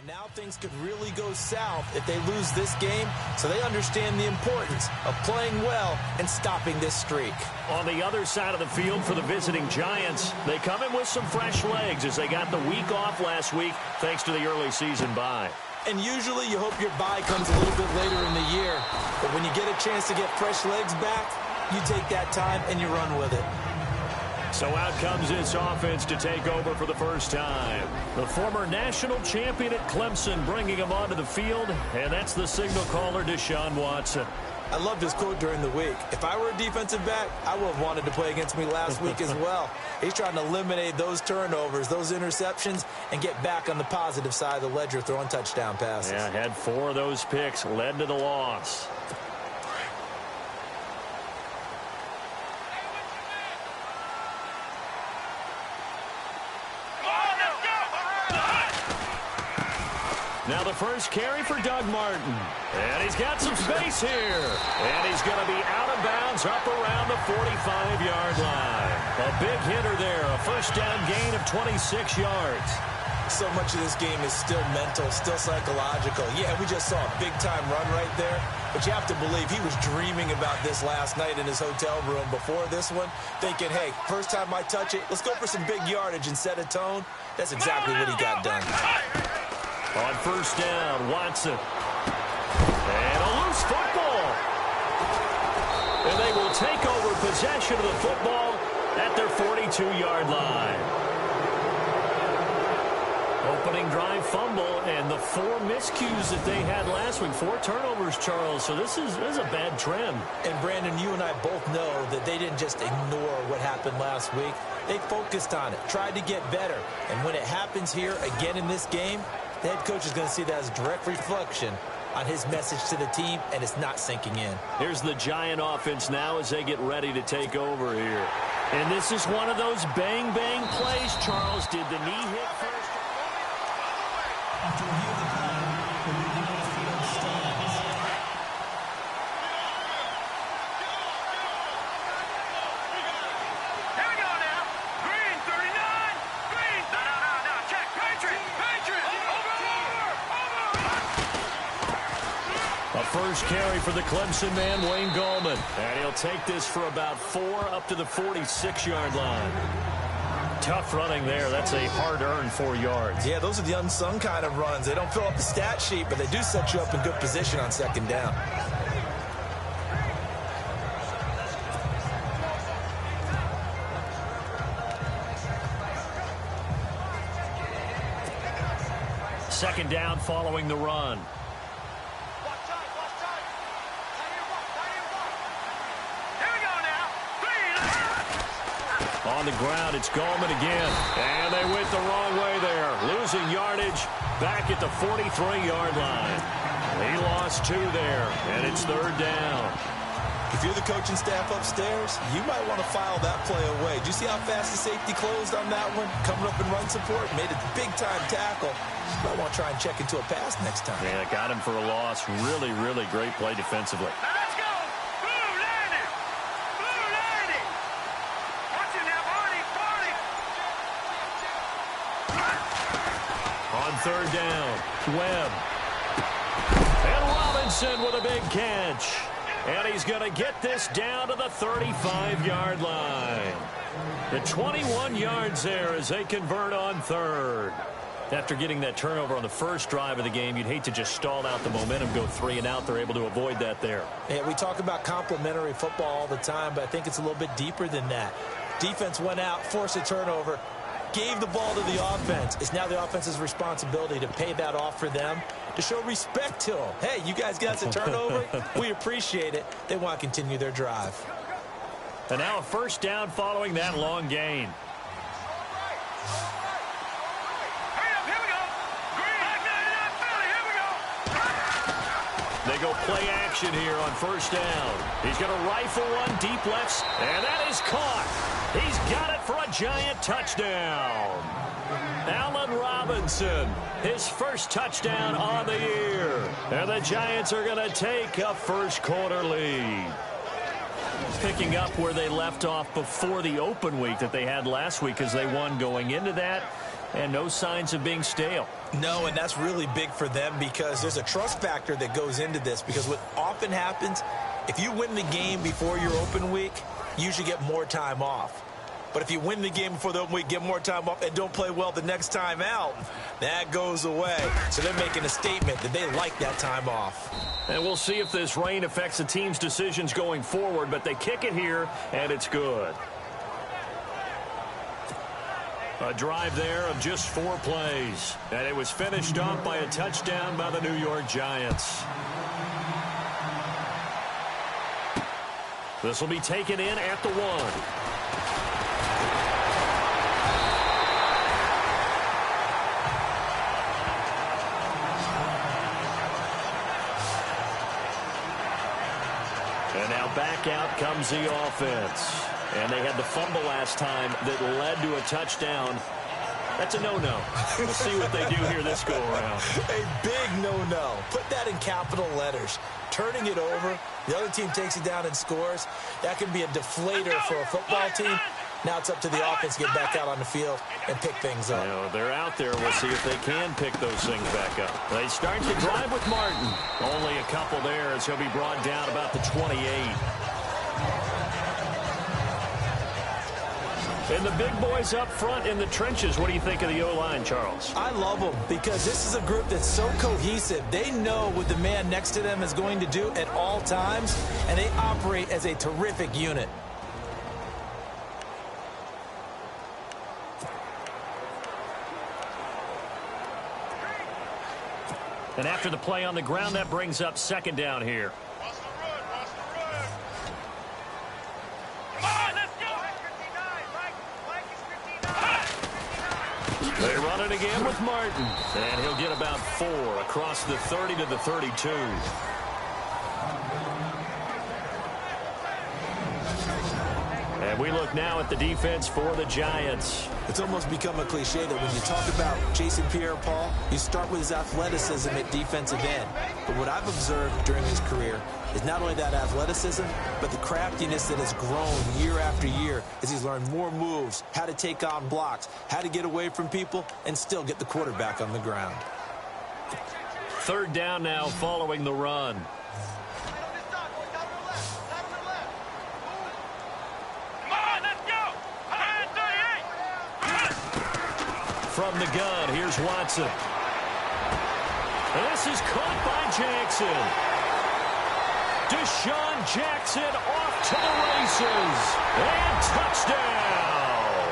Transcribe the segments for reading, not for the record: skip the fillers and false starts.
now things could really go south if they lose this game, so they understand the importance of playing well and stopping this streak. On the other side of the field for the visiting Giants, they come in with some fresh legs as they got the week off last week thanks to the early season bye. And usually you hope your bye comes a little bit later in the year, but when you get a chance to get fresh legs back, you take that time and you run with it. So out comes this offense to take over for the first time. The former national champion at Clemson bringing him onto the field, and that's the signal caller, Deshaun Watson. I loved his quote during the week. If I were a defensive back, I would have wanted to play against me last week as well. He's trying to eliminate those turnovers, those interceptions, and get back on the positive side of the ledger throwing touchdown passes. Yeah, had 4 of those picks, led to the loss. Now the first carry for Doug Martin. And he's got some space here. And he's going to be out of bounds up around the 45-yard line. A big hitter there. A first down gain of 26 yards. So much of this game is still mental, still psychological. Yeah, we just saw a big-time run right there. But you have to believe he was dreaming about this last night in his hotel room before this one, thinking, hey, first time I touch it, let's go for some big yardage and set a tone. That's exactly what he got done. On first down, Watson. And a loose football. And they will take over possession of the football at their 42-yard line. Opening drive fumble, and the 4 miscues that they had last week. 4 turnovers, Charles. So this is a bad trend. And, Brandon, you and I both know that they didn't just ignore what happened last week. They focused on it, tried to get better. And when it happens here again in this game, the head coach is going to see that as a direct reflection on his message to the team, and it's not sinking in. Here's the Giant offense now as they get ready to take over here. And this is one of those bang-bang plays, Charles. Did the knee hit first? After review of the play, the leading off-field stands. Here we go now. Green, 39. Green, no. Check. Patriot. Over. A first carry for the Clemson man, Wayne Gallman. And he'll take this for about 4 up to the 46-yard line. Tough running there. That's a hard-earned 4 yards. Yeah, those are the unsung kind of runs. They don't fill up the stat sheet, but they do set you up in good position on second down. Second down following the run. On the ground, it's Gallman again. And they went the wrong way there. Losing yardage back at the 43-yard line. He lost 2 there, and it's third down. If you're the coaching staff upstairs, you might want to file that play away. Do you see how fast the safety closed on that one? Coming up in run support, made a big-time tackle. You might want to try and check into a pass next time. Yeah, got him for a loss. Really, really great play defensively. Let's go. Blue landing. Watch it now, Barney. On third down, Webb. And Robinson with a big catch. And he's going to get this down to the 35-yard line. The 21 yards there as they convert on third. After getting that turnover on the first drive of the game, you'd hate to just stall out the momentum, go 3 and out. They're able to avoid that there. Yeah, we talk about complementary football all the time, but I think it's a little bit deeper than that. Defense went out, forced a turnover, gave the ball to the offense. It's now the offense's responsibility to pay that off for them, to show respect to them. Hey, you guys got us a turnover. We appreciate it. They want to continue their drive. And now a first down following that long gain. They go play action here on first down. He's going to rifle one deep left, and that is caught. He's got it for a Giant touchdown. Allen Robinson, his first touchdown on the year. And the Giants are going to take a first quarter lead. Picking up where they left off before the open week that they had last week as they won going into that. and no signs of being stale. No, and that's really big for them because there's a trust factor that goes into this, because what often happens, if you win the game before your open week, you usually get more time off. But if you win the game before the open week, get more time off, and don't play well the next time out, that goes away. So they're making a statement that they like that time off. And we'll see if this rain affects the team's decisions going forward, but they kick it here, and it's good. A drive there of just 4 plays, and it was finished off by a touchdown by the New York Giants. This will be taken in at the 1. And now back out comes the offense. And they had the fumble last time that led to a touchdown. That's a no-no. We'll see what they do here this go-around. A big no-no. Put that in capital letters. Turning it over, the other team takes it down and scores. That can be a deflator for a football team. Now it's up to the offense to get back out on the field and pick things up. You know, they're out there. We'll see if they can pick those things back up. They start to drive with Martin. Only a couple there as he'll be brought down about the 28. And the big boys up front in the trenches. What do you think of the O-line, Charles? I love them because this is a group that's so cohesive. They know what the man next to them is going to do at all times, and they operate as a terrific unit. And after the play on the ground, that brings up second down here. They run it again with Martin. And he'll get about 4 across the 30 to the 32. And we look now at the defense for the Giants. It's almost become a cliche that when you talk about Jason Pierre-Paul, you start with his athleticism at defensive end. But what I've observed during his career is not only that athleticism, but the craftiness that has grown year after year as he's learned more moves, how to take on blocks, how to get away from people, and still get the quarterback on the ground. Third down now following the run. From the gun, here's Watson. This is caught by Jackson. Deshaun Jackson off to the races. And touchdown.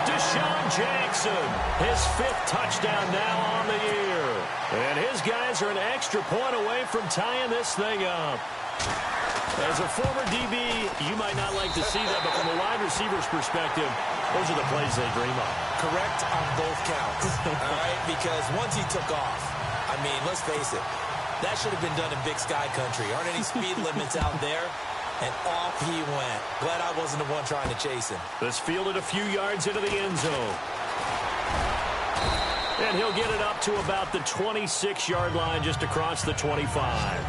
Deshaun Jackson, his 5th touchdown now on the year. And his guys are an extra point away from tying this thing up. As a former DB, you might not like to see that, but from a wide receiver's perspective, those are the plays they dream of. Correct on both counts, all right? Because once he took off, I mean, let's face it, that should have been done in Big Sky Country. Aren't any speed limits out there? And off he went. Glad I wasn't the one trying to chase him. This fielded a few yards into the end zone. And he'll get it up to about the 26-yard line just across the 25.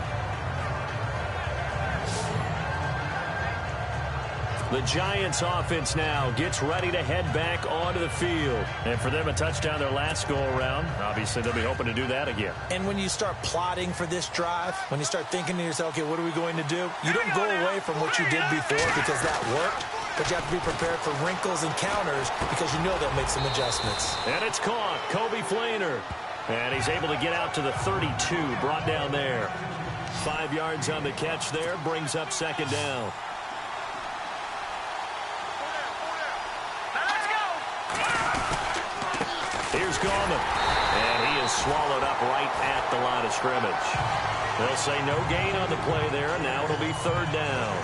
The Giants offense now gets ready to head back onto the field. And for them, a touchdown their last go-around. Obviously, they'll be hoping to do that again. And when you start plotting for this drive, when you start thinking to yourself, okay, what are we going to do? You don't go away from what you did before because that worked. But you have to be prepared for wrinkles and counters because you know they'll make some adjustments. And it's caught. Kobe Flainer. And he's able to get out to the 32, brought down there. 5 yards on the catch there, brings up second down. Here's Gorman, and he is swallowed up right at the line of scrimmage. They'll say no gain on the play there. Now it'll be third down.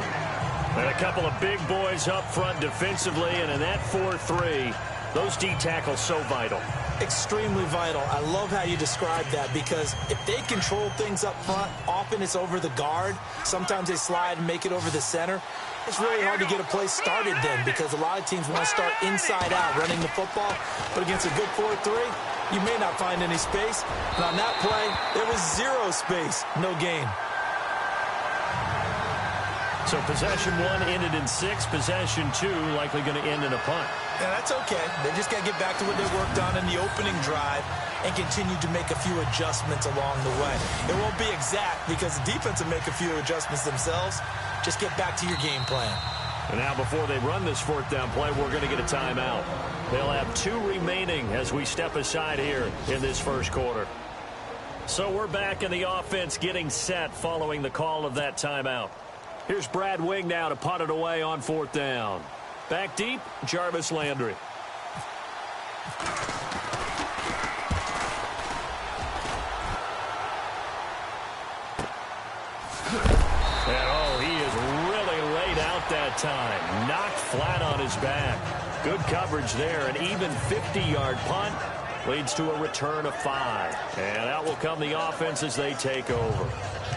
And a couple of big boys up front defensively, and in that 4-3, those D tackles so vital. Extremely vital. I love how you describe that because if they control things up front, often it's over the guard. Sometimes they slide and make it over the center. It's really hard to get a play started then because a lot of teams want to start inside out running the football. But against a good 4-3, you may not find any space. And on that play, there was 0 space, no gain. So possession 1 ended in 6. Possession 2 likely going to end in a punt. Yeah, that's okay. They just got to get back to what they worked on in the opening drive and continue to make a few adjustments along the way. It won't be exact because the defense will make a few adjustments themselves. Just get back to your game plan. And now before they run this 4th down play, we're going to get a timeout. They'll have 2 remaining as we step aside here in this first quarter. So we're back in the offense getting set following the call of that timeout. Here's Brad Wing now to punt it away on 4th down. Back deep, Jarvis Landry. And oh, he is really laid out that time. Knocked flat on his back. Good coverage there. An even 50-yard punt leads to a return of 5. And out will come the offense as they take over.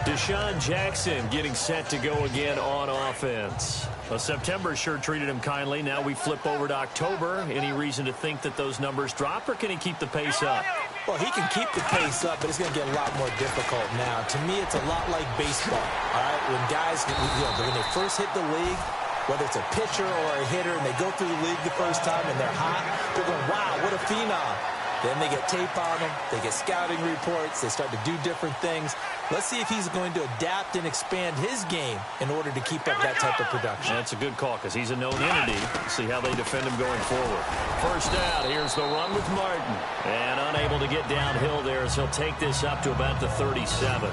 Deshaun Jackson getting set to go again on offense. Well, September sure treated him kindly. Now we flip over to October. Any reason to think that those numbers drop, or can he keep the pace up? Well, he can keep the pace up, but it's going to get a lot more difficult now. To me, it's a lot like baseball, all right? When guys, when they first hit the league, whether it's a pitcher or a hitter, and they go through the league the first time and they're hot, they're going, wow, what a phenom. Then they get tape on them, they get scouting reports, they start to do different things. Let's see if he's going to adapt and expand his game in order to keep up that type of production. That's a good call because he's a known entity. See how they defend him going forward. First down, here's the run with Martin. And unable to get downhill there as he'll take this up to about the 37.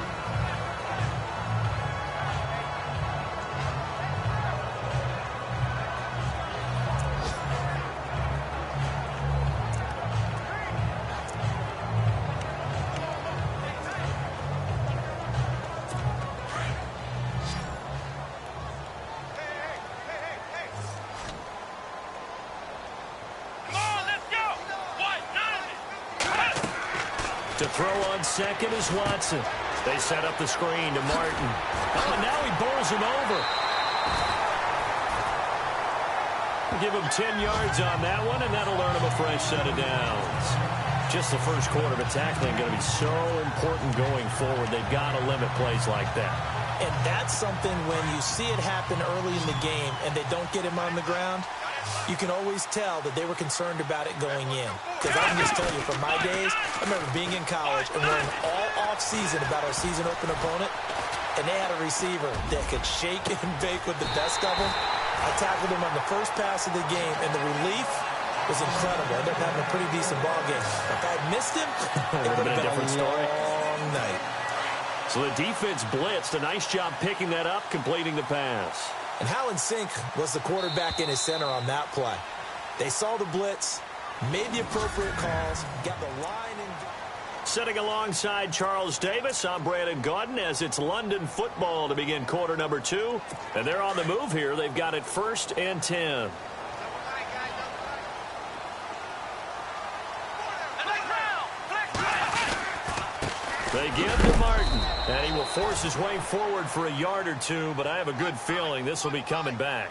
To throw on second is Watson. They set up the screen to Martin. Oh, and now he bowls him over. Give him 10 yards on that one, and that'll earn him a fresh set of downs. Just the first quarter, but tackling going to be so important going forward. They've got to limit plays like that. And that's something when you see it happen early in the game and they don't get him on the ground, you can always tell that they were concerned about it going in. Because I can just tell you, from my days, I remember being in college and learning all off-season about our season open opponent, and they had a receiver that could shake and bake with the best of them. I tackled him on the first pass of the game, and the relief was incredible. I ended up having a pretty decent ball game. If I had missed him, it would have been a different story. Long night. So the defense blitzed. A nice job picking that up, completing the pass. And Howland Sink was the quarterback in his center on that play. They saw the blitz, made the appropriate calls, got the line in. Sitting alongside Charles Davis, I'm Brandon Gaudin as it's London football to begin quarter number 2. And they're on the move here. They've got it 1st and 10. They give to Martin, and he will force his way forward for a yard or two, but I have a good feeling this will be coming back.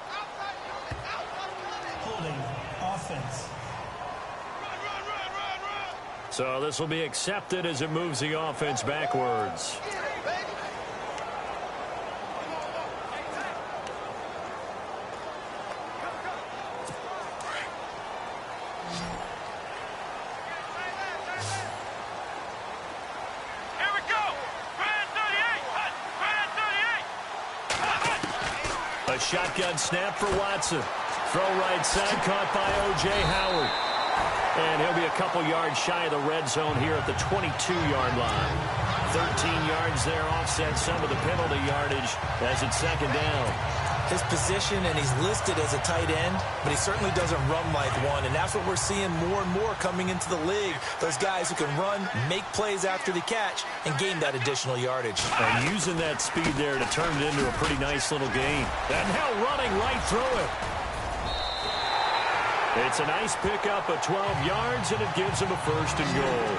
Holding offense. So this will be accepted as it moves the offense backwards. A shotgun snap for Watson. Throw right side, caught by O.J. Howard. And he'll be a couple yards shy of the red zone here at the 22-yard line. 13 yards there, offset some of the penalty yardage as it's 2nd down. His position, and he's listed as a tight end, but he certainly doesn't run like one, and that's what we're seeing more and more coming into the league. Those guys who can run, make plays after the catch, and gain that additional yardage. And using that speed there to turn it into a pretty nice little gain. And now running right through it. It's a nice pickup of 12 yards, and it gives him a 1st and goal.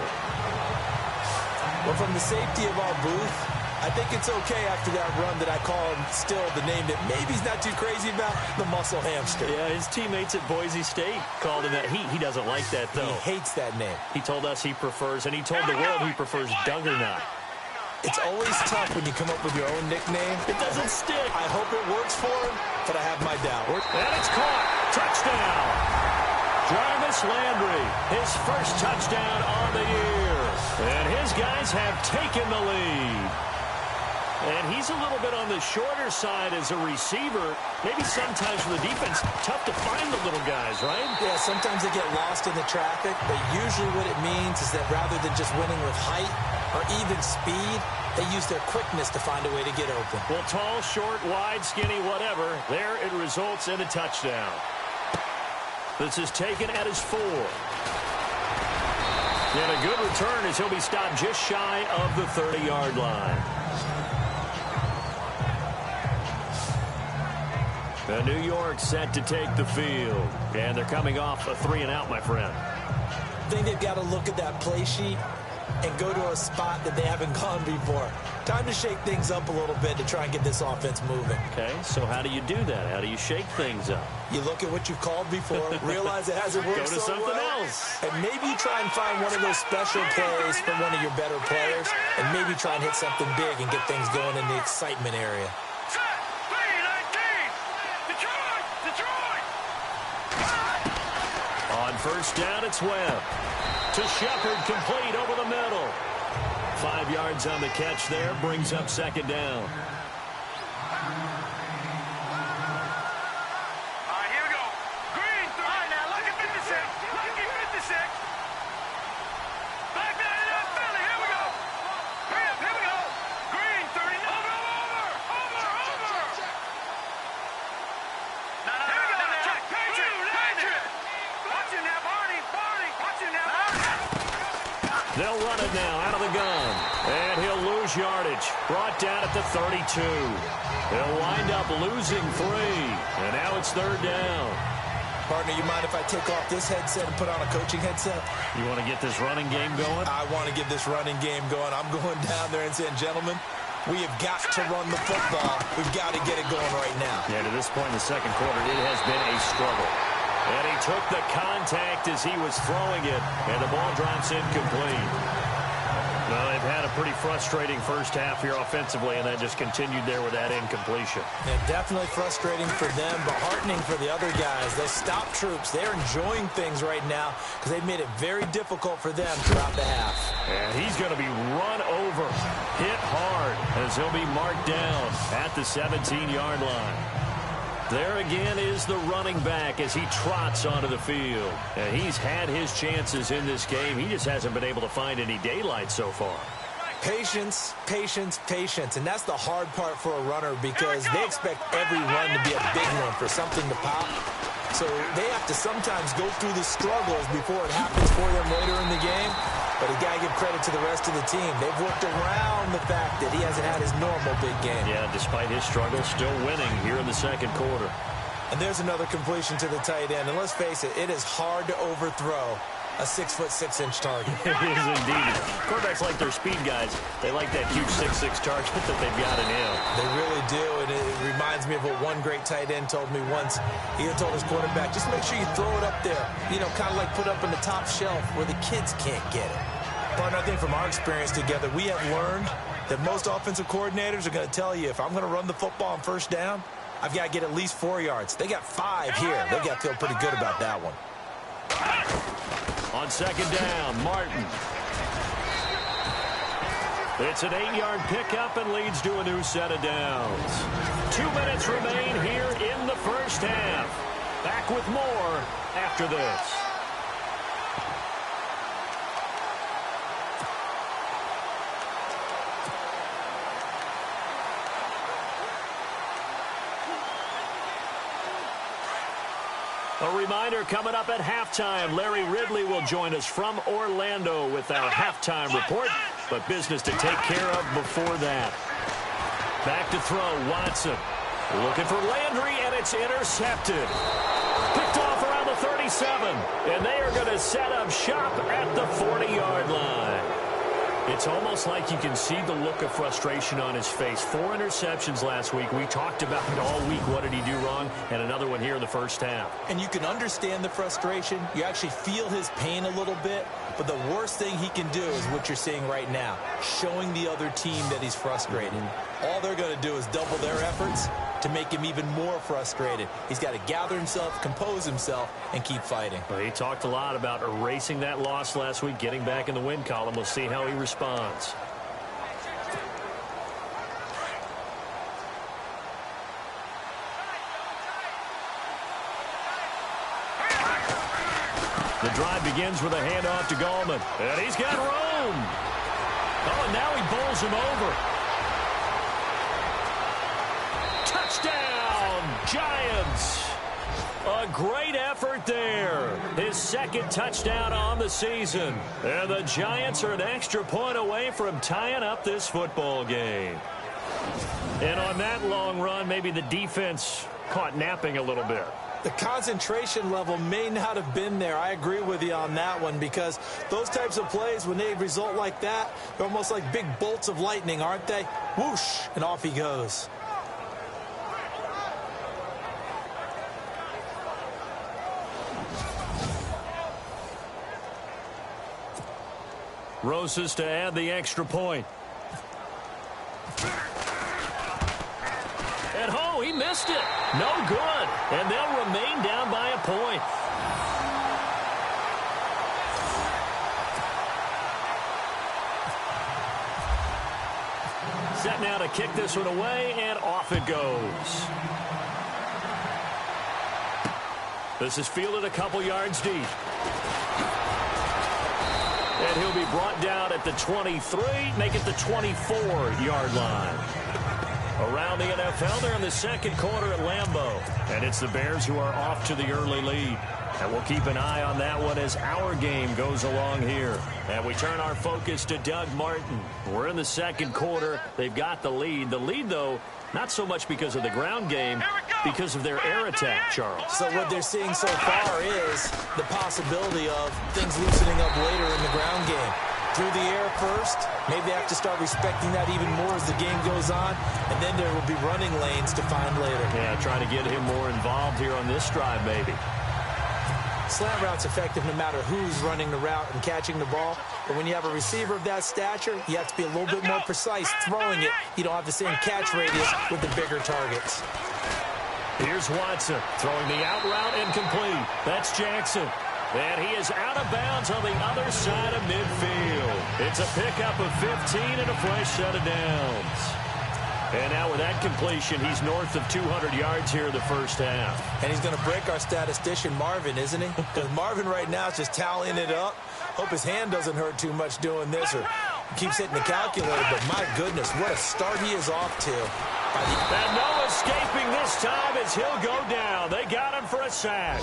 Well, from the safety of our booth, I think it's okay after that run that I call him still the name that maybe he's not too crazy about, the muscle hamster. Yeah, his teammates at Boise State called him that. He doesn't like that, though. He hates that name. He told us he prefers, and he told the world he prefers Duggernaut. It's always tough when you come up with your own nickname. It doesn't stick. I hope it works for him, but I have my doubt. And it's caught. Touchdown. Jarvis Landry, his first touchdown on the year. And his guys have taken the lead. And he's a little bit on the shorter side as a receiver. Maybe sometimes for the defense, tough to find the little guys, right? Yeah, sometimes they get lost in the traffic, but usually what it means is that rather than just winning with height or even speed, they use their quickness to find a way to get open. Well, tall, short, wide, skinny, whatever, there it results in a touchdown. This is taken at his 4. And a good return as he'll be stopped just shy of the 30-yard line. New York set to take the field. And they're coming off a 3-and-out, my friend. I think they've got to look at that play sheet and go to a spot that they haven't gone before. Time to shake things up a little bit to try and get this offense moving. Okay, so how do you do that? How do you shake things up? You look at what you've called before, realize it hasn't worked Go to so something well, else. and maybe try and find one of those special plays from one of your better players, and maybe try and hit something big and get things going in the excitement area. On first down, it's Webb. To Shepard, complete over the middle. 5 yards on the catch there, brings up second down. All right, here we go. Green, 3. All right, now look at 56. Look at 56. Back down in that Philly. Here we go. Hurry up, here we go. Green, 30. Over. No. Here we go now. Check. Patriot. Watch it now, Barney. Watch it now. They'll run it now out of the gun. And he'll lose yardage. Brought down at the 32. They'll wind up losing 3. And now it's third down. Partner, you mind if I take off this headset and put on a coaching headset? You want to get this running game going? I want to get this running game going. I'm going down there and saying, gentlemen, we have got to run the football. We've got to get it going right now. Yeah, to this point in the second quarter, it has been a struggle. And he took the contact as he was throwing it, and the ball drops incomplete. Well, they've had a pretty frustrating first half here offensively, and then just continued there with that incompletion. Yeah, definitely frustrating for them, but heartening for the other guys. Those stop troops, they're enjoying things right now because they've made it very difficult for them throughout the half. And he's going to be run over, hit hard, as he'll be marked down at the 17-yard line. There again is the running back as he trots onto the field. And he's had his chances in this game. He just hasn't been able to find any daylight so far. Patience, patience, patience. And that's the hard part for a runner because they expect every run to be a big one for something to pop. So they have to sometimes go through the struggles before it happens for them later in the game. But you got to give credit to the rest of the team. They've worked around the fact that he hasn't had his normal big game. Yeah, despite his struggles, still winning here in the second quarter. And there's another completion to the tight end. And let's face it, it is hard to overthrow a 6'6" target. It is indeed. Quarterbacks like their speed guys. They like that huge 6'6" target that they've got in him. They really do, and it reminds me of what one great tight end told me once. He told his quarterback, just make sure you throw it up there, you know, kind of like put up in the top shelf where the kids can't get it. Partner, I think from our experience together, we have learned that most offensive coordinators are going to tell you, if I'm going to run the football on first down, I've got to get at least 4 yards. They got 5 here. They got to feel pretty good about that one. On second down, Martin. It's an 8-yard pickup and leads to a new set of downs. 2 minutes remain here in the first half. Back with more after this. A reminder, coming up at halftime, Larry Ridley will join us from Orlando with our halftime report, but business to take care of before that. Back to throw, Watson. Looking for Landry, and it's intercepted. Picked off around the 37, and they are going to set up shop at the 40-yard line. It's almost like you can see the look of frustration on his face. 4 interceptions last week. We talked about it all week. What did he do wrong? And another one here in the first half. And you can understand the frustration. You actually feel his pain a little bit. But the worst thing he can do is what you're seeing right now, showing the other team that he's frustrated. All they're going to do is double their efforts to make him even more frustrated. He's got to gather himself, compose himself, and keep fighting. Well, he talked a lot about erasing that loss last week, getting back in the win column. We'll see how he responds. The drive begins with a handoff to Gallman. And he's got room. Oh, and now he bowls him over. Touchdown, Giants. A great effort there. His second touchdown on the season. And the Giants are an extra point away from tying up this football game. And on that long run, maybe the defense caught napping a little bit. The concentration level may not have been there. I agree with you on that one, because those types of plays, when they result like that, they're almost like big bolts of lightning, aren't they? Whoosh, and off he goes. Roses to add the extra point. And oh, he missed it. No good. And they'll remain down by a point. Set now to kick this one away, and off it goes. This is fielded a couple yards deep. And he'll be brought down at the 23, make it the 24-yard line. Around the NFL, they're in the second quarter at Lambeau. And it's the Bears who are off to the early lead. And we'll keep an eye on that one as our game goes along here. And we turn our focus to Doug Martin. We're in the second quarter. They've got the lead. The lead, though, not so much because of the ground game, because of their air attack, Charles. So what they're seeing so far is the possibility of things loosening up later in the ground game. Through the air first, maybe they have to start respecting that even more as the game goes on, and then there will be running lanes to find later. Yeah, try to get him more involved here on this drive, maybe. Slant route's effective no matter who's running the route and catching the ball. But when you have a receiver of that stature, you have to be a little bit more precise throwing it. You don't have the same catch radius with the bigger targets. Here's Watson throwing the out route incomplete. That's Jackson. And he is out of bounds on the other side of midfield. It's a pickup of 15 and a fresh set of downs. And now with that completion, he's north of 200 yards here in the first half. And he's going to break our statistician, Marvin, isn't he? Because Marvin right now is just tallying it up. Hope his hand doesn't hurt too much doing this or keeps hitting the calculator. But my goodness, what a start he is off to. And no escaping this time as he'll go down. They got him for a sack.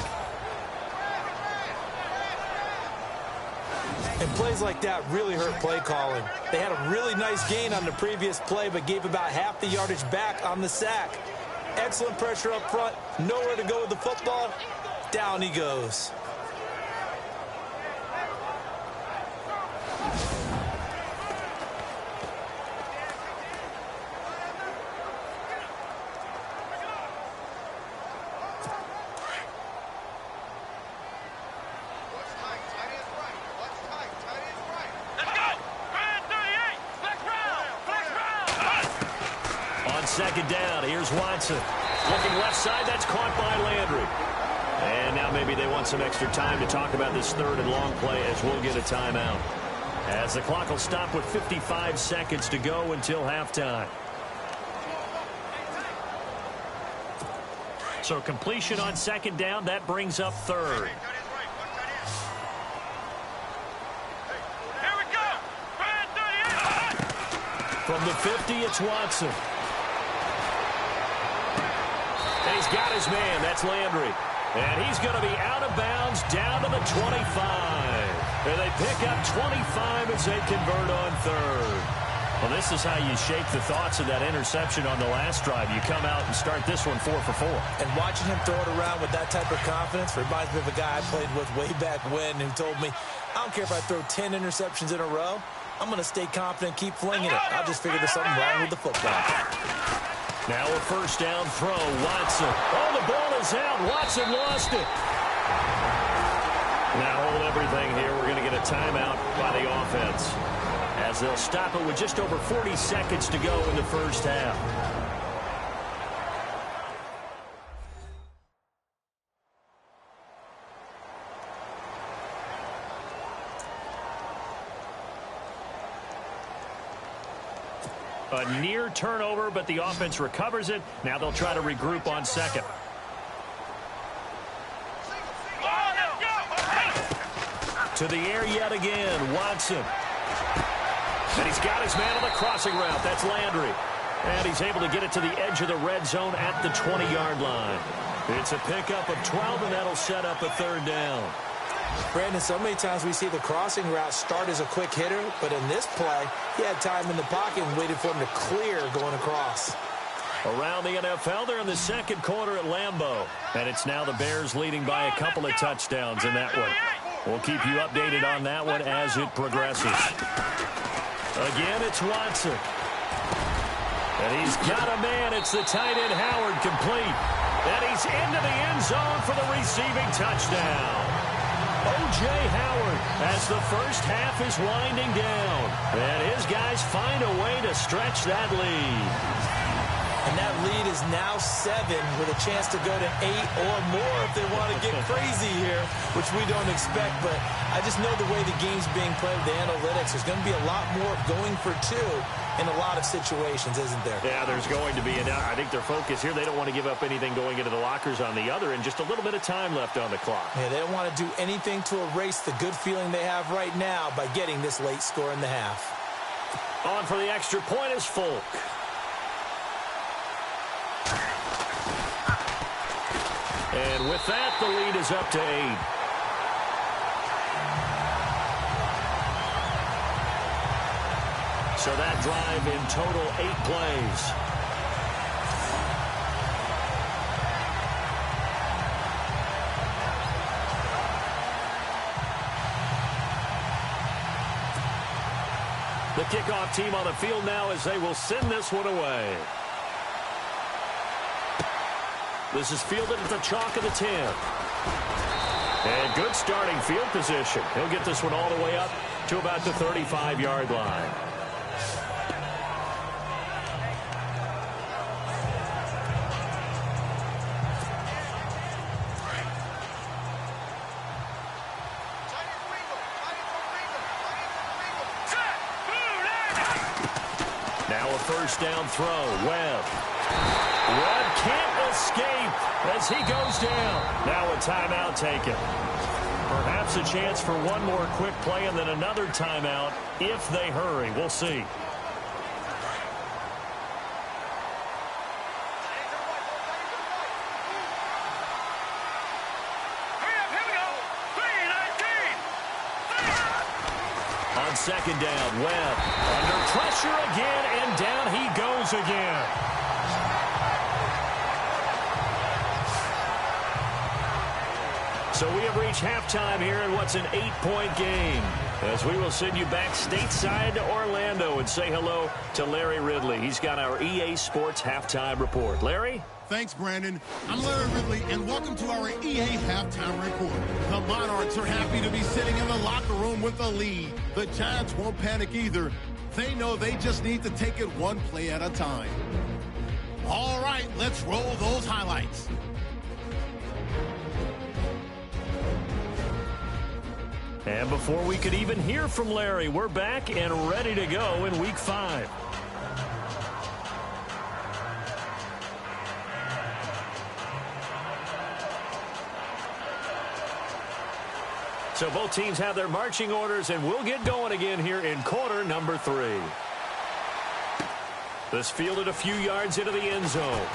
And plays like that really hurt play calling. They had a really nice gain on the previous play, but gave about half the yardage back on the sack. Excellent pressure up front. Nowhere to go with the football. Down he goes. Second down, here's Watson. Looking left side, that's caught by Landry. And now maybe they want some extra time to talk about this third and long play as we'll get a timeout. As the clock will stop with 55 seconds to go until halftime. So completion on second down, that brings up third. Here we go. From the 50, it's Watson. And he's got his man. That's Landry. And he's going to be out of bounds down to the 25. And they pick up 25 as they convert on third. Well, this is how you shake the thoughts of that interception on the last drive. You come out and start this one 4 for 4. And watching him throw it around with that type of confidence reminds me of a guy I played with way back when who told me, I don't care if I throw 10 interceptions in a row. I'm going to stay confident, keep flinging it. I just figured there's something wrong with the football. Now a first down throw. Watson. Oh, the ball is out. Watson lost it. Now hold everything here. We're going to get a timeout by the offense, as they'll stop it with just over 40 seconds to go in the first half. A near turnover, but the offense recovers it. Now they'll try to regroup on second. To the air yet again, Watson. And he's got his man on the crossing route. That's Landry. And he's able to get it to the edge of the red zone at the 20-yard line. It's a pickup of 12, and that'll set up a third down. Brandon, so many times we see the crossing route start as a quick hitter, but in this play, he had time in the pocket and waited for him to clear going across. Around the NFL, they're in the second quarter at Lambeau. And it's now the Bears leading by a couple of touchdowns in that one. We'll keep you updated on that one as it progresses. Again, it's Watson. And he's got a man. It's the tight end, Howard, complete. And he's into the end zone for the receiving touchdown. O.J. Howard, as the first half is winding down. And his guys find a way to stretch that lead. And that lead is now 7 with a chance to go to 8 or more if they want to get crazy here, which we don't expect. But I just know the way the game's being played with the analytics, there's going to be a lot more going for 2 in a lot of situations, isn't there? Yeah, there's going to be. And I think their focus here, they don't want to give up anything going into the lockers on the other, and just a little bit of time left on the clock. Yeah, they don't want to do anything to erase the good feeling they have right now by getting this late score in the half. On for the extra point is Folk. And with that, the lead is up to 8. So that drive in total 8 plays. The kickoff team on the field now as they will send this one away. This is fielded at the chalk of the 10. And good starting field position. He'll get this one all the way up to about the 35-yard line. Now a first down throw. Webb. Webb can't escape as he goes down. Now a timeout taken. Perhaps a chance for one more quick play and then another timeout if they hurry. We'll see. On second down, Webb under pressure again, and down he goes again. So we have reached halftime here in what's an 8-point game, as we will send you back stateside to Orlando and say hello to Larry Ridley. He's got our EA Sports halftime report. Larry? Thanks, Brandon. I'm Larry Ridley, and welcome to our EA halftime report. The Monarchs are happy to be sitting in the locker room with the lead. The Giants won't panic either. They know they just need to take it one play at a time. All right, let's roll those highlights. And before we could even hear from Larry, we're back and ready to go in Week 5. So both teams have their marching orders, and we'll get going again here in quarter number 3. This fielded a few yards into the end zone.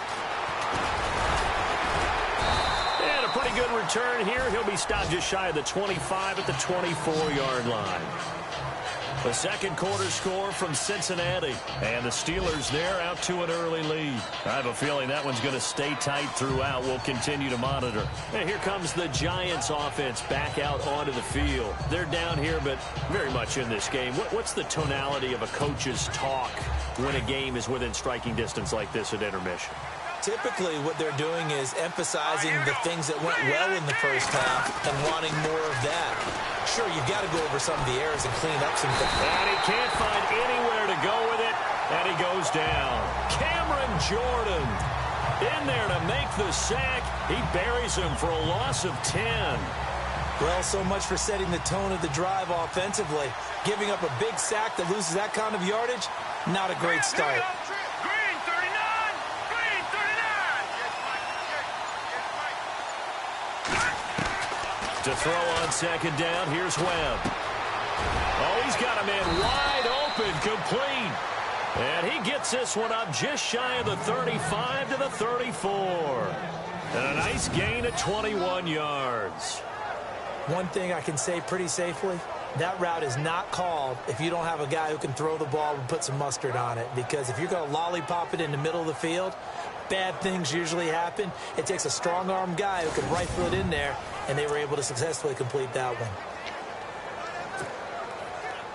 And a pretty good return here. He'll be stopped just shy of the 25 at the 24-yard line. The second quarter score from Cincinnati. And the Steelers there out to an early lead. I have a feeling that one's going to stay tight throughout. We'll continue to monitor. And here comes the Giants offense back out onto the field. They're down here, but very much in this game. What's the tonality of a coach's talk when a game is within striking distance like this at intermission? Typically, what they're doing is emphasizing the things that went well in the first half and wanting more of that. Sure, you've got to go over some of the errors and clean up some things. And he can't find anywhere to go with it, and he goes down. Cameron Jordan in there to make the sack. He buries him for a loss of 10. Well, so much for setting the tone of the drive offensively. Giving up a big sack that loses that kind of yardage, not a great start. To throw on second down, here's Webb. Oh, he's got a man wide open, complete. And he gets this one up just shy of the 35 to the 34. And a nice gain of 21 yards. One thing I can say pretty safely, that route is not called if you don't have a guy who can throw the ball and put some mustard on it. Because if you're going to lollipop it in the middle of the field, bad things usually happen. It takes a strong-arm guy who can rifle it in there, and they were able to successfully complete that one.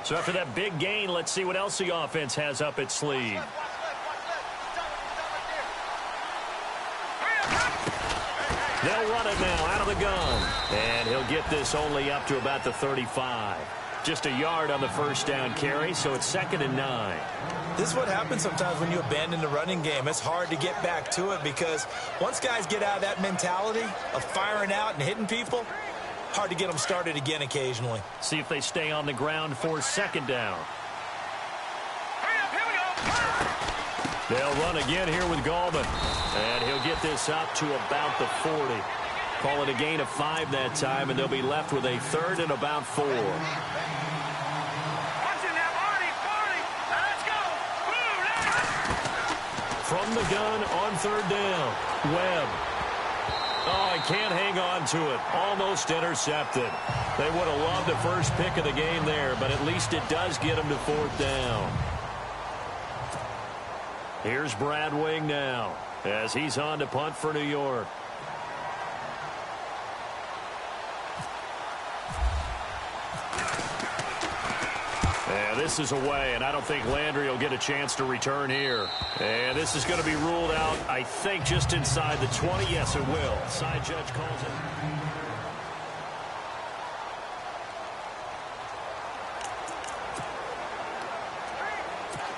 So after that big gain, let's see what else the offense has up its sleeve. They'll run it now out of the gun. And he'll get this only up to about the 35. Just a yard on the first down carry, so it's 2nd and 9. This is what happens sometimes when you abandon the running game. It's hard to get back to it because once guys get out of that mentality of firing out and hitting people, hard to get them started again occasionally. See if they stay on the ground for 2nd down. They'll run again here with Gallman. And he'll get this up to about the 40. Call it a gain of 5 that time, and they'll be left with a 3rd and about 4. From the gun on 3rd down, Webb. Oh, he can't hang on to it. Almost intercepted. They would have loved the first pick of the game there, but at least it does get him to 4th down. Here's Brad Wing now as he's on to punt for New York. And this is away, and I don't think Landry will get a chance to return here. And this is going to be ruled out, I think, just inside the 20. Yes, it will. Side judge calls it.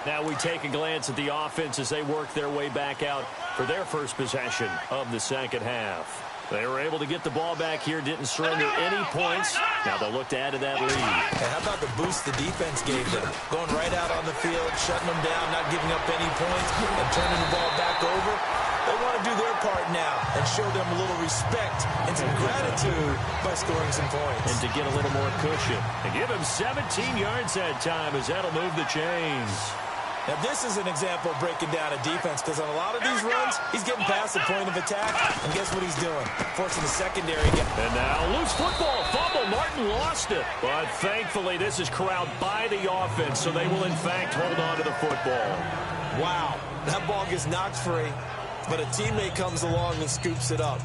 Now we take a glance at the offense as they work their way back out for their first possession of the second half. They were able to get the ball back here, didn't surrender any points. Now they'll look to add to that lead. And how about the boost the defense gave them? Going right out on the field, shutting them down, not giving up any points, and turning the ball back over. They want to do their part now and show them a little respect and some gratitude by scoring some points. And to get a little more cushion. And give him 17 yards that time as that'll move the chains. Now, this is an example of breaking down a defense because on a lot of these runs, he's getting past the point of attack, and guess what he's doing? Forcing the secondary. And now, loose football, fumble. Martin lost it. But thankfully, this is corralled by the offense, so they will, in fact, hold on to the football. Wow, that ball gets knocked free, but a teammate comes along and scoops it up.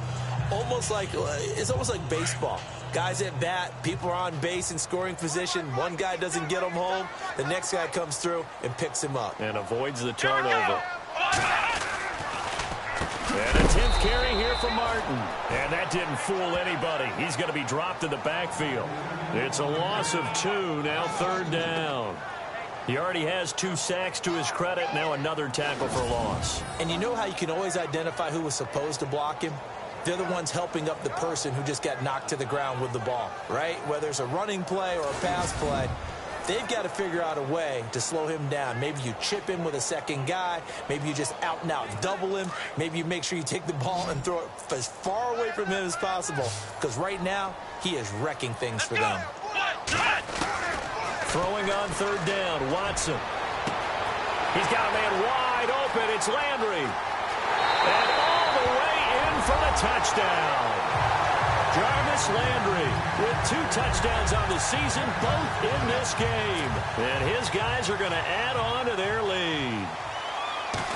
It's almost like baseball. Guys at bat, people are on base in scoring position. One guy doesn't get him home. The next guy comes through and picks him up. And avoids the turnover. And a 10th carry here for Martin. And that didn't fool anybody. He's going to be dropped in the backfield. It's a loss of 2, now 3rd down. He already has 2 sacks to his credit, now another tackle for loss. And you know how you can always identify who was supposed to block him? They're the ones helping up the person who just got knocked to the ground with the ball, right? Whether it's a running play or a pass play, they've got to figure out a way to slow him down. Maybe you chip him with a second guy. Maybe you just out and out double him. Maybe you make sure you take the ball and throw it as far away from him as possible. Because right now, he is wrecking things for them. Throwing on 3rd down, Watson. He's got a man wide open. It's Landry. And all the way in for the touchdown. Jarvis Landry with 2 touchdowns on the season, both in this game. And his guys are going to add on to their lead.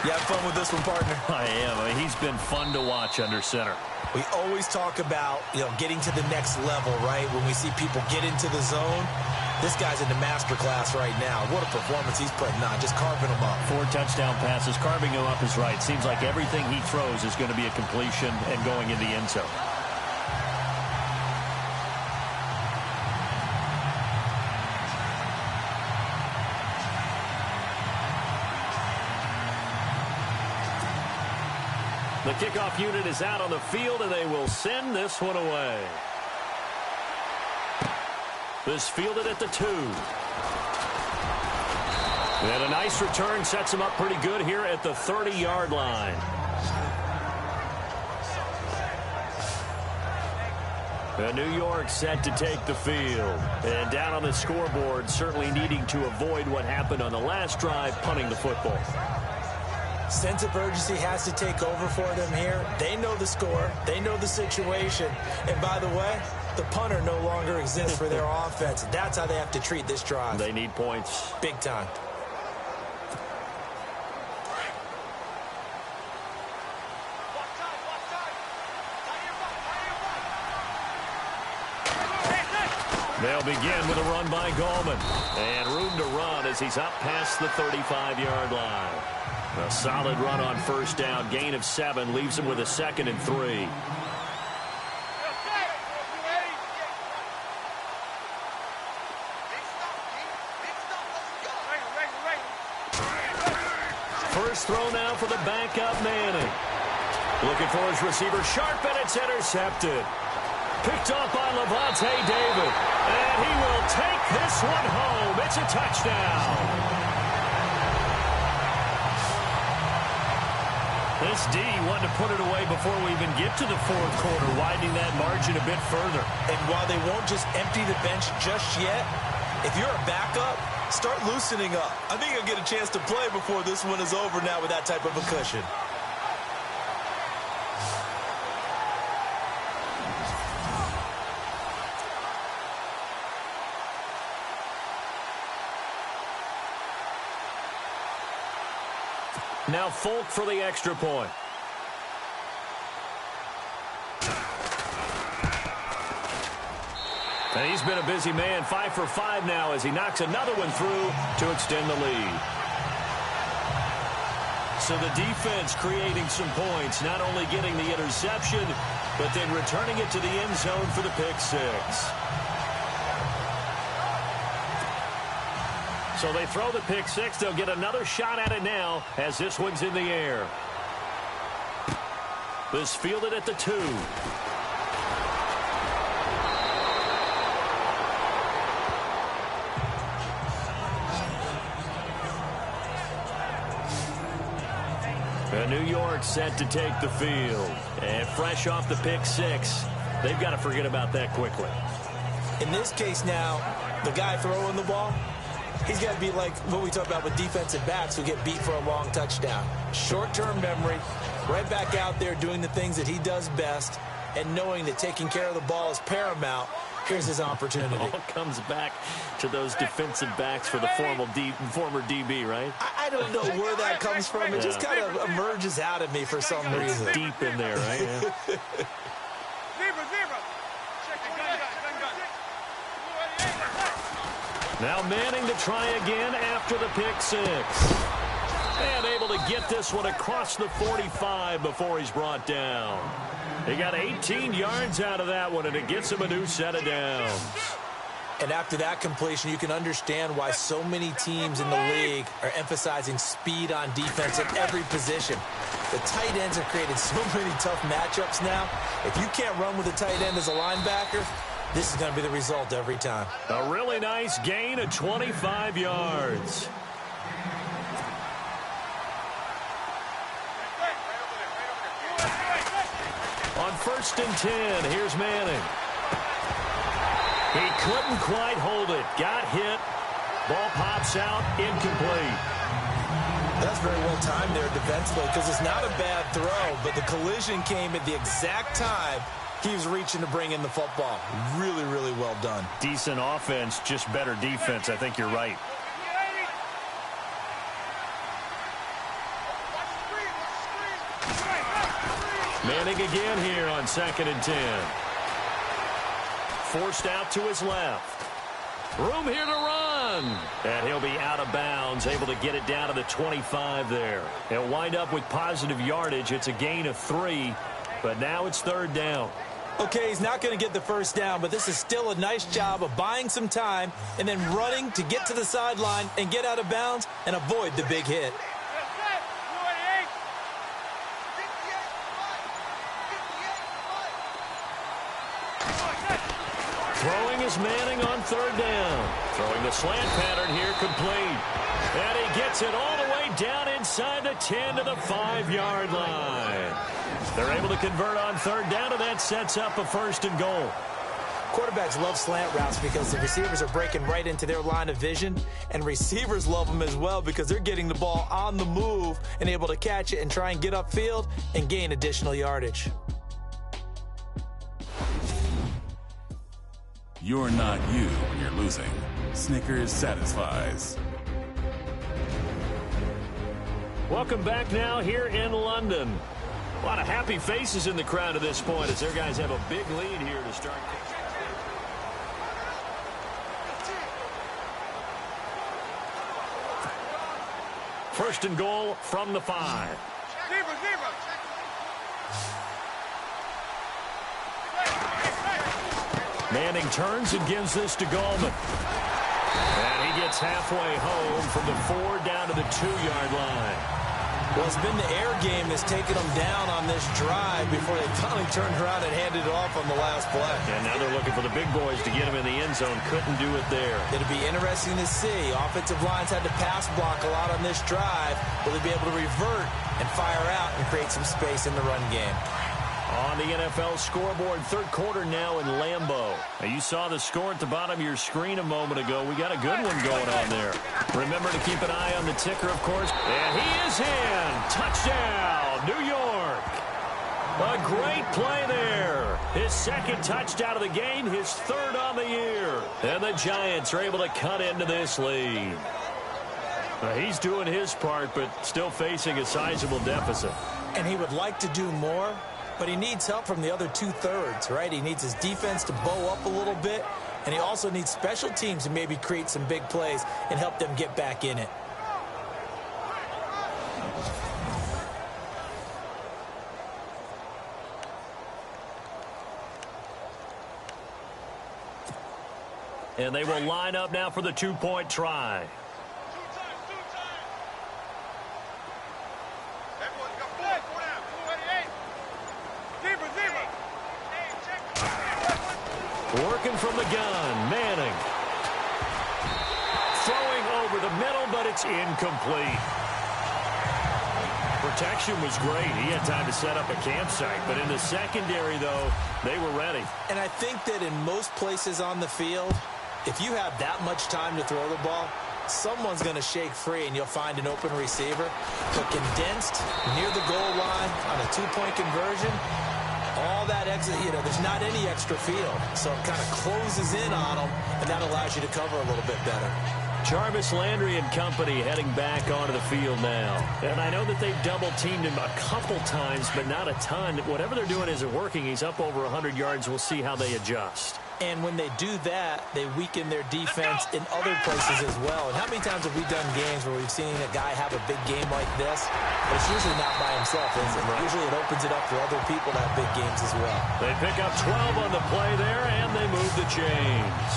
You have fun with this one, partner? I am. I mean, he's been fun to watch under center. We always talk about, getting to the next level, right? When we see people get into the zone, this guy's in the master class right now. What a performance he's putting on, just carving them up. 4 touchdown passes, carving them up is right. Seems like everything he throws is going to be a completion and going in the end zone. The kickoff unit is out on the field, and they will send this one away. This fielded at the 2. And a nice return sets him up pretty good here at the 30-yard line. And New York set to take the field. And down on the scoreboard, certainly needing to avoid what happened on the last drive, punting the football. Sense of urgency has to take over for them here. They know the score. They know the situation. And by the way, the punter no longer exists for their offense. That's how they have to treat this drive. They need points. Big time. They'll begin with a run by Gallman. And room to run as he's up past the 35-yard line. A solid run on first down. Gain of 7 leaves him with a 2nd and 3. First throw now for the backup Manning. Looking for his receiver sharp, and it's intercepted. Picked off by Levante David. And he will take this one home. It's a touchdown. This D wanted to put it away before we even get to the 4th quarter, widening that margin a bit further. And while they won't just empty the bench just yet, if you're a backup, start loosening up. I think you'll get a chance to play before this one is over now with that type of a cushion. Now Folk for the extra point. And he's been a busy man, 5 for 5 now as he knocks another one through to extend the lead. So the defense creating some points, not only getting the interception, but then returning it to the end zone for the pick 6. So they throw the pick 6. They'll get another shot at it now as this one's in the air. This fielded at the 2. And New York set to take the field. And fresh off the pick 6, they've got to forget about that quickly. In this case now, the guy throwing the ball, he's got to be like what we talk about with defensive backs who get beat for a long touchdown. Short-term memory, right back out there doing the things that he does best, and knowing that taking care of the ball is paramount. Here's his opportunity. It all comes back to those defensive backs for the former DB, right? I don't know where that comes from. It just kind of emerges out of me for some reason. It's deep in there, right? Yeah. Now Manning to try again after the pick 6. And able to get this one across the 45 before he's brought down. He got 18 yards out of that one, and it gets him a new set of downs. And after that completion, you can understand why so many teams in the league are emphasizing speed on defense at every position. The tight ends have created so many tough matchups now. If you can't run with a tight end as a linebacker, this is going to be the result every time. A really nice gain of 25 yards. On 1st and 10, here's Manning. He couldn't quite hold it. Got hit. Ball pops out. Incomplete. That's very well timed there defensively because it's not a bad throw, but the collision came at the exact time He was reaching to bring in the football. Really, really well done. Decent offense, just better defense. I think you're right. Manning again here on 2nd and 10. Forced out to his left. Room here to run. And he'll be out of bounds, able to get it down to the 25 there. He'll wind up with positive yardage. It's a gain of 3, but now it's 3rd down. Okay, he's not going to get the first down, but this is still a nice job of buying some time and then running to get to the sideline and get out of bounds and avoid the big hit. Throwing is Manning on 3rd down. Throwing the slant pattern here complete. And he gets it all the way down inside the 10 to the 5-yard line. They're able to convert on 3rd down, and that sets up a 1st and goal. Quarterbacks love slant routes because the receivers are breaking right into their line of vision, and receivers love them as well because they're getting the ball on the move and able to catch it and try and get upfield and gain additional yardage. You're not you when you're losing. Snickers satisfies. Welcome back now here in London. A lot of happy faces in the crowd at this point as their guys have a big lead here to start. 1st and goal from the 5. Manning turns and gives this to Gallman. And he gets halfway home from the 4 down to the 2-yard line. Well, it's been the air game that's taken them down on this drive before they finally turned around and handed it off on the last play. And now they're looking for the big boys to get him in the end zone. Couldn't do it there. It'll be interesting to see. Offensive lines had to pass block a lot on this drive. Will they be able to revert and fire out and create some space in the run game? On the NFL scoreboard, 3rd quarter now in Lambeau. Now you saw the score at the bottom of your screen a moment ago. We got a good one going on there. Remember to keep an eye on the ticker, of course. And he is in. Touchdown, New York. A great play there. His 2nd touchdown of the game, his 3rd on the year. And the Giants are able to cut into this lead. He's doing his part, but still facing a sizable deficit. And he would like to do more, but he needs help from the other 2/3, right? He needs his defense to bow up a little bit, and he also needs special teams to maybe create some big plays and help them get back in it. And they will line up now for the 2-point try. Working from the gun, Manning. Throwing over the middle, but it's incomplete. Protection was great. He had time to set up a campsite, but in the secondary, though, they were ready. And I think that in most places on the field, if you have that much time to throw the ball, someone's going to shake free and you'll find an open receiver. But condensed near the goal line on a 2-point conversion, all that exit, there's not any extra field. So it kind of closes in on them, and that allows you to cover a little bit better. Jarvis Landry and company heading back onto the field now. And I know that they've double-teamed him a couple times, but not a ton. Whatever they're doing isn't working. He's up over 100 yards. We'll see how they adjust. And when they do that, they weaken their defense in other places as well. And how many times have we done games where we've seen a guy have a big game like this? But it's usually not by himself, is it? Usually it opens it up for other people to have big games as well. They pick up 12 on the play there, and they move the chains.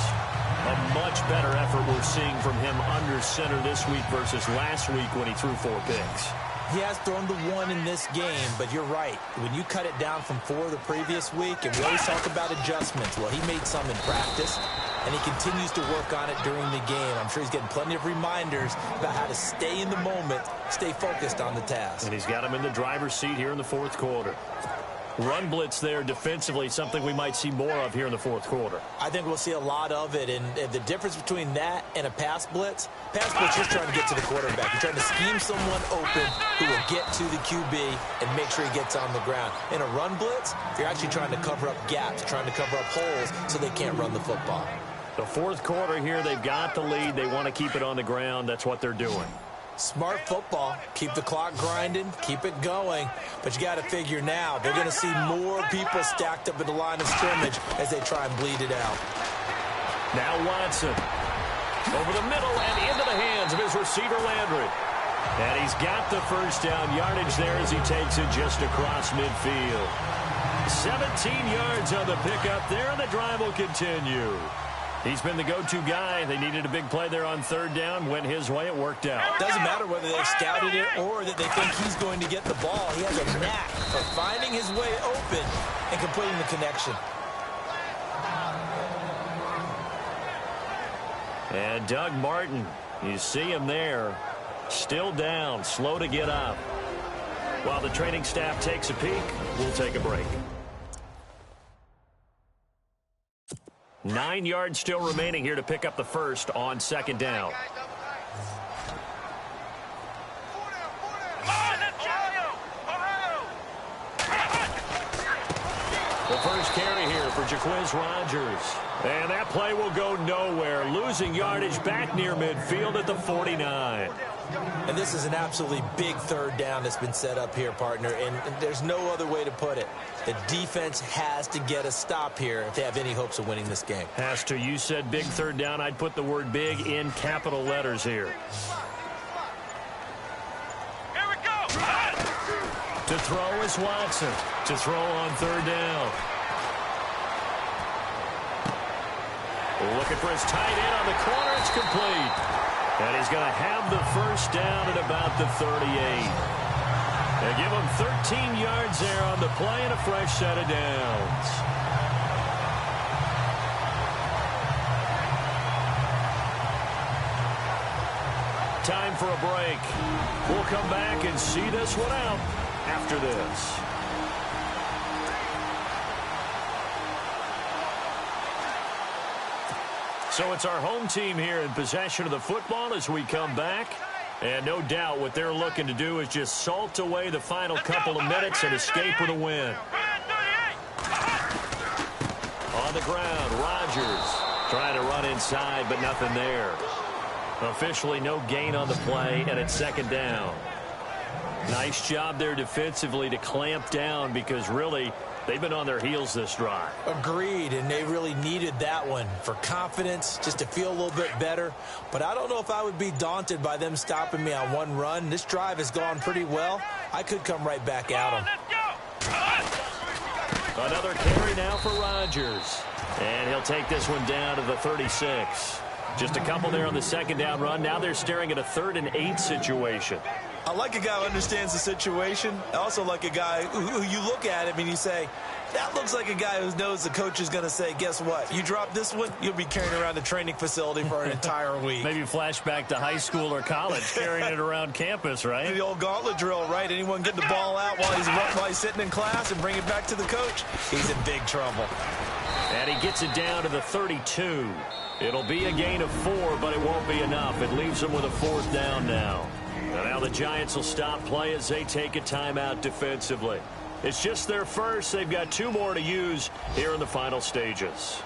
A much better effort we're seeing from him under center this week versus last week when he threw 4 picks. He has thrown the 1 in this game, but you're right. When you cut it down from 4 the previous week, and we always talk about adjustments, well, he made some in practice, and he continues to work on it during the game. I'm sure he's getting plenty of reminders about how to stay in the moment, stay focused on the task. And he's got him in the driver's seat here in the 4th quarter. Run blitz there defensively, something we might see more of here in the fourth quarter. I think we'll see a lot of it, and the difference between that and a pass blitz, you're trying to get to the quarterback. You're trying to scheme someone open who will get to the QB and make sure he gets on the ground. In a run blitz, you're actually trying to cover up gaps, trying to cover up holes so they can't run the football. The fourth quarter here, they've got the lead. They want to keep it on the ground. That's what they're doing. Smart football. Keep the clock grinding. Keep it going. But you got to figure now, they're going to see more people stacked up at the line of scrimmage as they try and bleed it out. Now Watson. Over the middle and into the hands of his receiver, Landry. And he's got the first down yardage there as he takes it just across midfield. 17 yards on the pickup there, and the drive will continue. He's been the go-to guy. They needed a big play there on third down. Went his way. It worked out. Doesn't matter whether they've scouted it or that they think he's going to get the ball. He has a knack for finding his way open and completing the connection. And Doug Martin, you see him there, still down, slow to get up. While the training staff takes a peek, we'll take a break. 9 yards still remaining here to pick up the first on second down. The first carry here for Jaquiz Rogers. And that play will go nowhere. Losing yardage back near midfield at the 49. And this is an absolutely big third down that's been set up here, partner. And there's no other way to put it. The defense has to get a stop here if they have any hopes of winning this game. Has to. You said big third down. I'd put the word big in capital letters here. Here we go. To throw is Watson. To throw on third down. Looking for his tight end on the corner. It's complete. And he's going to have the first down at about the 38. They give him 13 yards there on the play and a fresh set of downs. Time for a break. We'll come back and see this one out after this. So it's our home team here in possession of the football as we come back. And no doubt what they're looking to do is just salt away the final couple of minutes and escape with a win. On the ground, Rodgers trying to run inside, but nothing there. Officially no gain on the play, and it's second down. Nice job there defensively to clamp down because really they've been on their heels this drive. Agreed, and they really needed that one for confidence, just to feel a little bit better. But I don't know if I would be daunted by them stopping me on one run. This drive has gone pretty well. I could come right back at them. Another carry now for Rodgers. And he'll take this one down to the 36. Just a couple there on the second down run. Now they're staring at a 3rd and 8 situation. I like a guy who understands the situation. I also like a guy who you look at him and you say, that looks like a guy who knows the coach is going to say, guess what? You drop this one, you'll be carrying around the training facility for an entire week. Maybe flashback to high school or college, carrying it around campus, right? The old gauntlet drill, right? Anyone get the ball out while he's sitting in class and bring it back to the coach? He's in big trouble. And he gets it down to the 32. It'll be a gain of 4, but it won't be enough. It leaves them with a 4th down now. And now the Giants will stop play as they take a timeout defensively. It's just their first. They've got 2 more to use here in the final stages.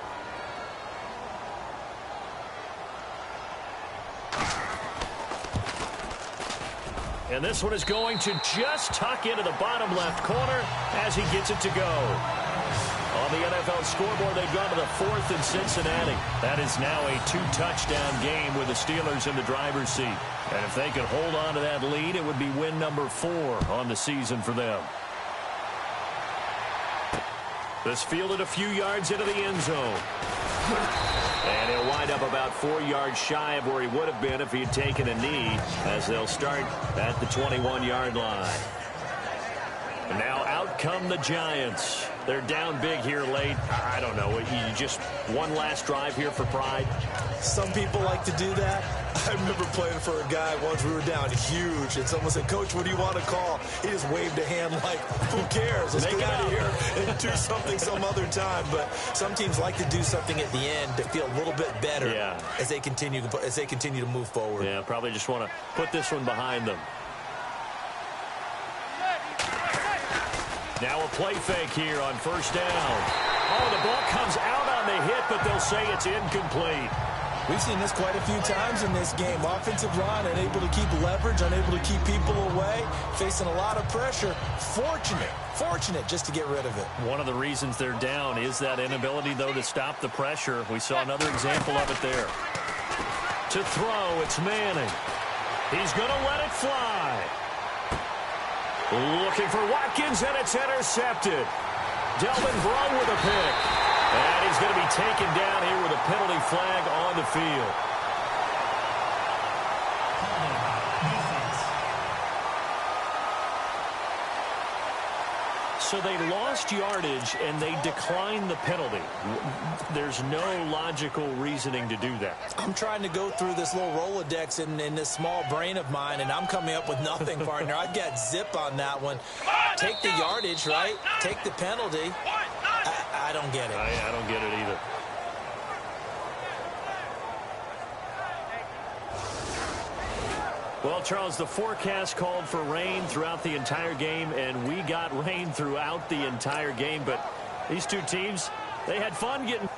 And this one is going to just tuck into the bottom left corner as he gets it to go. On the NFL scoreboard, they've gone to the 4th in Cincinnati. That is now a 2-touchdown game with the Steelers in the driver's seat. And if they could hold on to that lead, it would be win number 4 on the season for them. This fielded a few yards into the end zone. And he'll wind up about 4 yards shy of where he would have been if he had taken a knee, as they'll start at the 21-yard line. And now out come the Giants. They're down big here late. I don't know. You just one last drive here for pride. Some people like to do that. I remember playing for a guy once. We were down huge, and someone said, "Coach, what do you want to call?" He just waved a hand like, "Who cares? Let's get out of here and do something some other time." But some teams like to do something at the end to feel a little bit better as they continue to move forward. Yeah, probably just want to put this one behind them. Now a play fake here on first down. Oh, the ball comes out on the hit, but they'll say it's incomplete. We've seen this quite a few times in this game. Offensive line unable to keep leverage, unable to keep people away, facing a lot of pressure. Fortunate just to get rid of it. One of the reasons they're down is that inability, though, to stop the pressure. We saw another example of it there. To throw, it's Manning. He's going to let it fly. Looking for Watkins, and it's intercepted. Delvin Breaux with a pick. And he's going to be taken down here with a penalty flag on the field. So they lost yardage, and they declined the penalty. There's no logical reasoning to do that. I'm trying to go through this little Rolodex in this small brain of mine, and I'm coming up with nothing, partner. I've got zip on that one. Take the yardage, right? Take the penalty. I don't get it. I don't get it either. Well, Charles, the forecast called for rain throughout the entire game, and we got rain throughout the entire game. But these two teams, they had fun getting